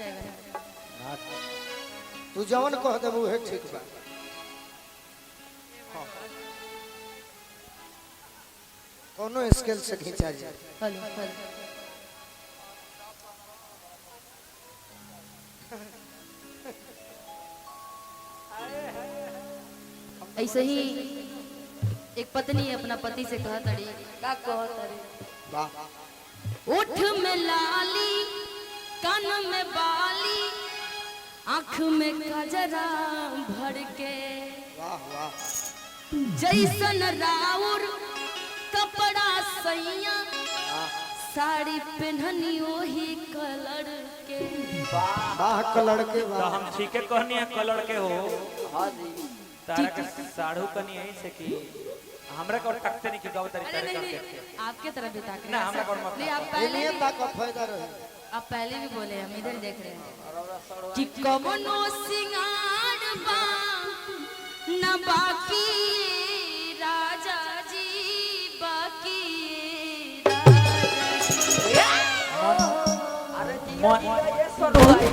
जाएगा। तू जवन कह देबू है ठीक बा। कोनो स्केल से खींचा जाए। हेलो हेलो ऐसे ही एक पत्नी अपना पति से कहा तड़ी का कह तड़ी वाह ओठ में लाली कान में बाली आँख में कजरा भर के वाह वाह जैसन राउर कपड़ा सैया साड़ी पहननी वही कलर के वाह कलर के तो वाह। हम ठीक है कहनी है कलर के हो हाँ जी तारा के साढ़ू कनी यही से कि हमरा को टकते नहीं कि गाव तरी अरे तारे नहीं करके नहीं आपके तरफ भी ताक ना, हमरा कौन मत नहीं आप ये पहले नियत का फायदा रहे। आप पहले भी बोले हम इधर देख रहे हैं कि कवनो सिंगार बा न बाकी राजा जी बाकी अरे मन ये सोनू भाई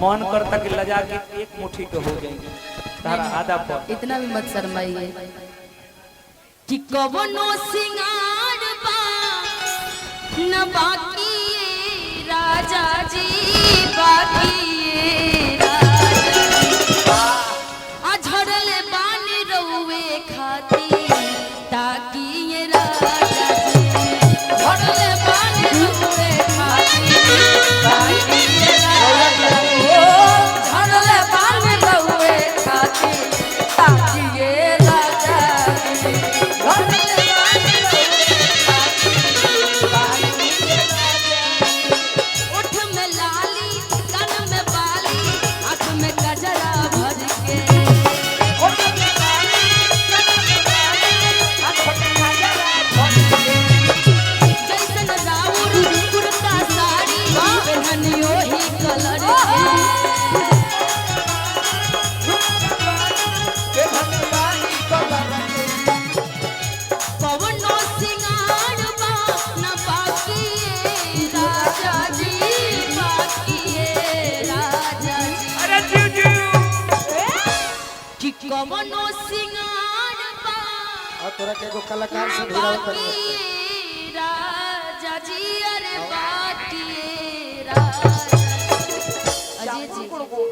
मन करता कि लजा के एक मुट्ठी के हो जाए तारा आधा पर इतना भी मत शर्माइए कि कवनो सिंगार बा न बाकी राजा जी बाकी राजा अझरले बानी रउवे खाती ताकि ये राजा जी झरले बानी रउवे खाती ताकि ये राजा जी झरले बानी रउवे खाती ताकि ये राजा जी झरले बानी रउवे खाती ताकि ये राजा ओठ में लाली कान में बाली आँख में गजरा भर के ओठ में लाली कान में बाली आँख में गजरा भर के जैसन राउर कुर्ता साड़ी पहनी ओही कलर पवनो सिंगार बा न बाकी राजा जी बाकी राजा जी अरे जीजू कि कवनो सिंगार बा और तोरा के एगो कलाकार से भिड़ाव कर बाकी राजा जी अरे बाकी राजा अजय जी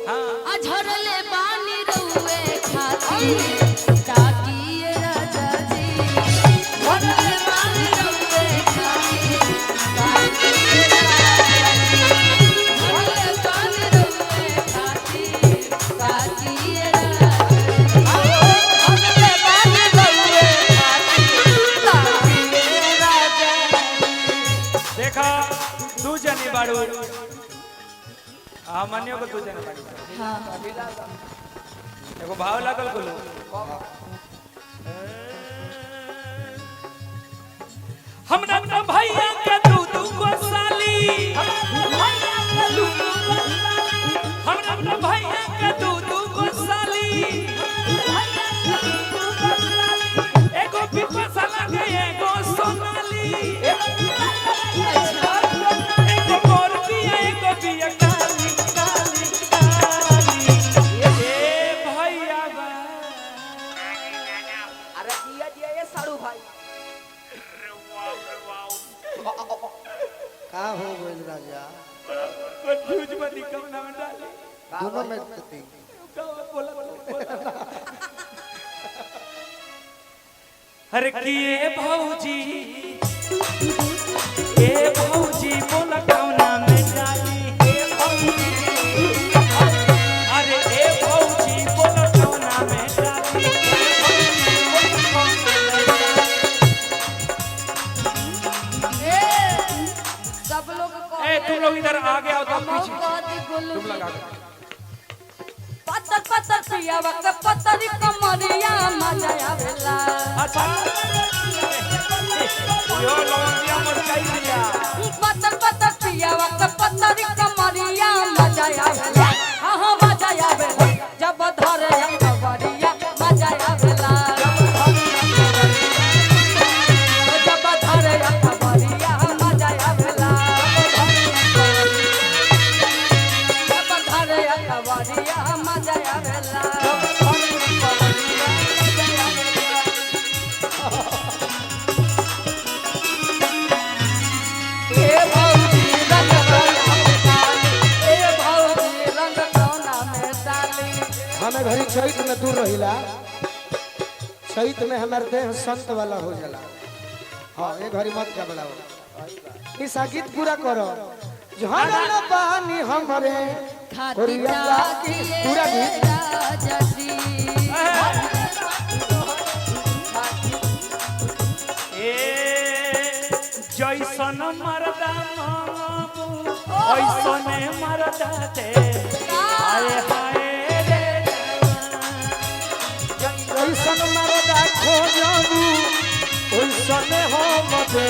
हां अझरले बानी रउवे खाती ताकि ये राजा जी झरले बानी रउवे खाती ताकि ये राजा जी झरले बानी रउवे खाती ताकि ये राजा जी झरले बानी रउवे खाती ताकि ये राजा देखा तू जनी बाड़ू आ मान्यो को तू जनी बाड़ू हां एगो भाव लागल बोलो हमरा न भैया के दू को साली हमरा न भैया के दू को साली एगो पिपसा लगे एगो सोनाली एगो मोर बिया एगो बिया काली काली काली ए भैया बा अरे दिया ये साड़ू भाई का हो गइल राजा कंफ्यूज मत कम ना में डाली दोनों में कती अरे किए भौजी ए भौजी बोला कौना में डाली ए भौजी अरे ए भौजी बोला कौना में डाली सब लोग ए तुम लोग इधर आगे आओ तो पीछे तुम लगा पत्थर पत्थर पिया वक्त पत्थरी कमरिया मजा आवेला अच्छा यो लवंगिया मरचाई दिया पत्थर पत्थर पिया वक्त पत्थरी कमरिया मजा आवेला हाँ मजा आवेला जब धरे कमरिया मजा आवेला जब धरे कमरिया मजा आवेला जब ए भरी चैत में दूर रहिला चैत में हमारे देह संत वाला हो जाला हाँ ये घड़ी मत घबराओ इस गीत पूरा करो झड़ल पानी हमरे कोरिया की पूरा गीत राजा जी जैसन मरदा मांगबू ओइसने मरदा दे हाय हाय रे ऐसन मरदा खोजबू ओइसने हो मते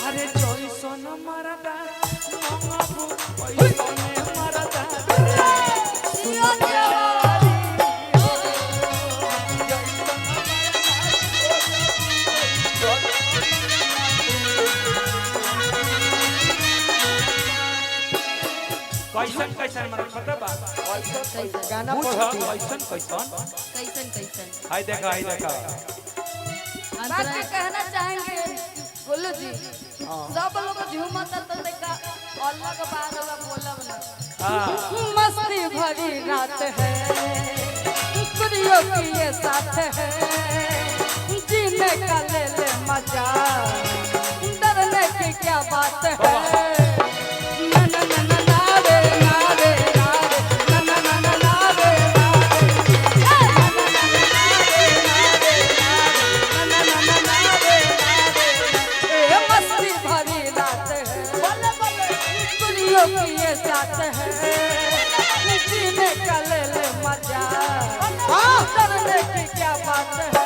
अरे जैसन मरदा मांगबू ओइसने मरदा दे कैसन कैसन मरद पता बा गाना पूछ पढ़ती कैसन कैसन कैसन कैसन हाय देखा बात के कहना चाहेंगे बोलो जी सब लोग झूमता तो देखा अल्लाह के बाद वाला बोलब ना हां मस्ती भरी रात है सूर्यों की ये साथ है जीने का ले ले मजा डरने की क्या बात है ना ना ना ना ना रे ना रे ना रे ना ना ना ना ना रे ना रे ना ना ना ना रे ना ना ना ना रे ए मस्ती भरी रात है सूर्यों की ये साथ है जीने का ले ले मजा डरने की क्या बात है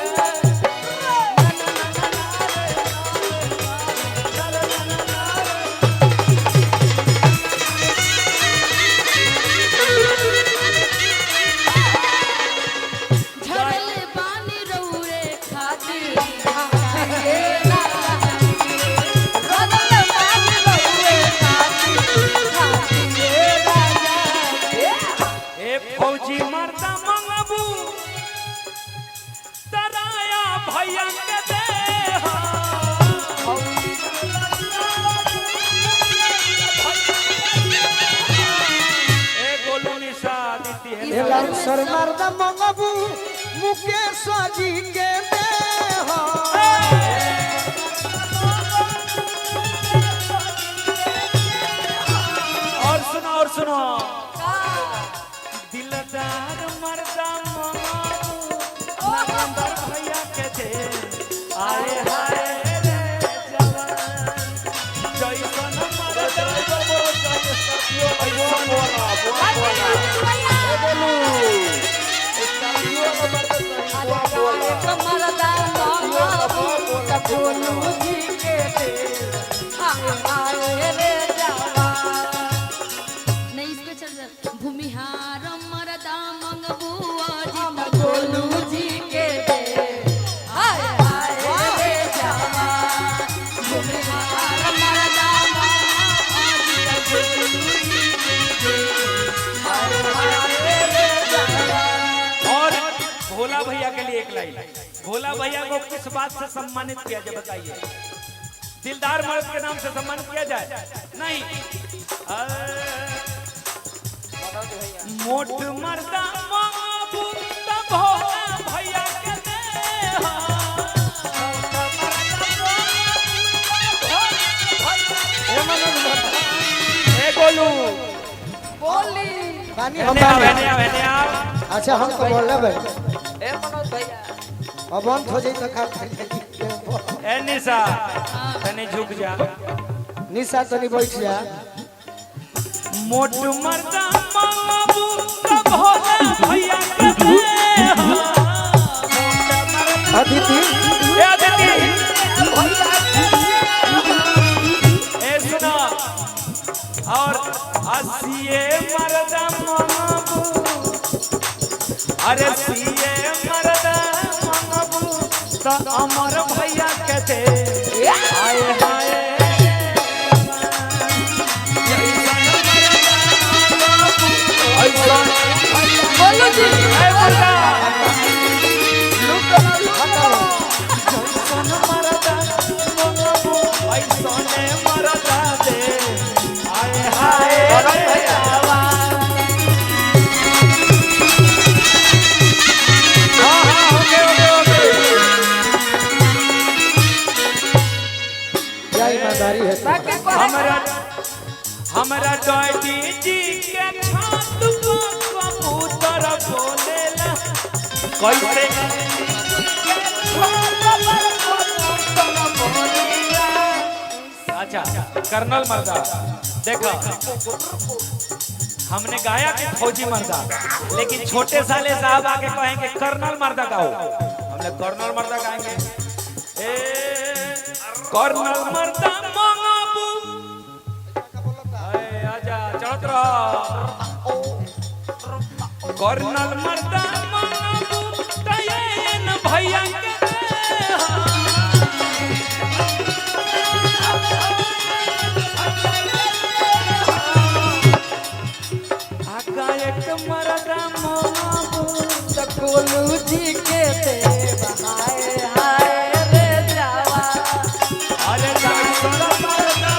झड़ल पानी रौरे खातिर ए फौजी मरदा मंगबू तराया भैया के दे ए गोलू निशा दीती है एलाम सरमर्दा मंगबू मुकेश जी के देह और सुनो दिलदार मरदा मंगबू नंबर भैया के दे आए हाय रे जवान जैसन मरदा नहीं इस पे चल जा भूमिहार मरदा मंगबू अजित गोलू जी के दे हाय हाय रे जवान भूमिहार मरदा मंगबू अजित गोलू जी के दे हाय हाय रे जवान और भोला भैया के लिए एक लाइन भोला भैया को किस बात से सम्मानित किया जाए बताइए दिलदार मर्द के नाम से सम्मानित किया जाए नहीं मोट मर्दा माबू तब भोला भैया के दे ए गोलू बोली पानी वेने आ वेने आ वेने आ अच्छा हम तो बोल रहे भाई ए मनोज भैया अब अंत हो जाई तो खा खा ए निशा तने झुक जा निशा तनी बैठ जा मोट मर्दा माबू तब भोला भैया के दे अदिति ए अदिति ए सुना और असिए मर्दा माबू अरे सिए मर्दा माबू तो अमर भैया के दे आए हाय बोलो जी ए मर्दा हाय हमरा डॉडी जी के छात को कबूतर बोलेला कैसे अच्छा कर्नल मर्दा देखो हमने गाया कि फौजी मर्दा लेकिन छोटे साले साहब आके कहेंगे कर्नल मर्दा गाओ हमने कर्नल मर्दा गाएंगे ए कर्नल मर्दा मंगाबू आजा चढ़त रहो कर्नल मर्दा मंगाबू तयन भैया के मर्दा मंगाबू गोलू जी के देव हाय हाय रे जावा अरे कर्नल मर्दा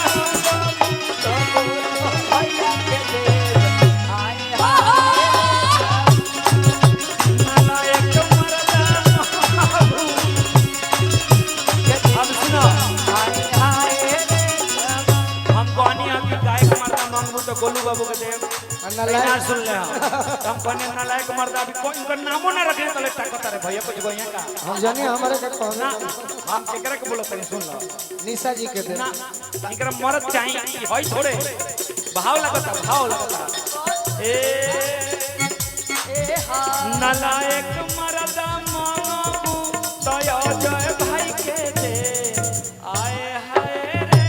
भैया के देव हाय हाय नालायक मर्दा मंगाबू अब सुनो हाय हाय रे जावा हम कहानी की गायक मर्दा मंगबू तो गोलू बाबू के देव ना सुन ले हम कने नालायक मर्दा भी कोई इनका नामो ना रखे तले ताकत रे भैया कुछ भैया का हम जाने हमारे का कहना ना हम केकरा के बोलत नहीं सुन लो निशा जी के दे ना इनकरा मरद चाहिए होई थोड़े भाव लगता ए हा नालायक मर्दा मंगबू तो जय भाई के दे आए हाय रे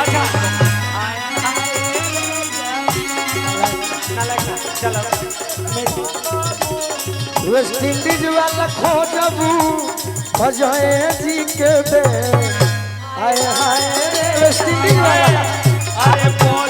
अच्छा चलो वेस्ट इंडीज वाला खोजबू अजय जी के दे हाय हाय वेस्ट इंडीज वाला अरे बोल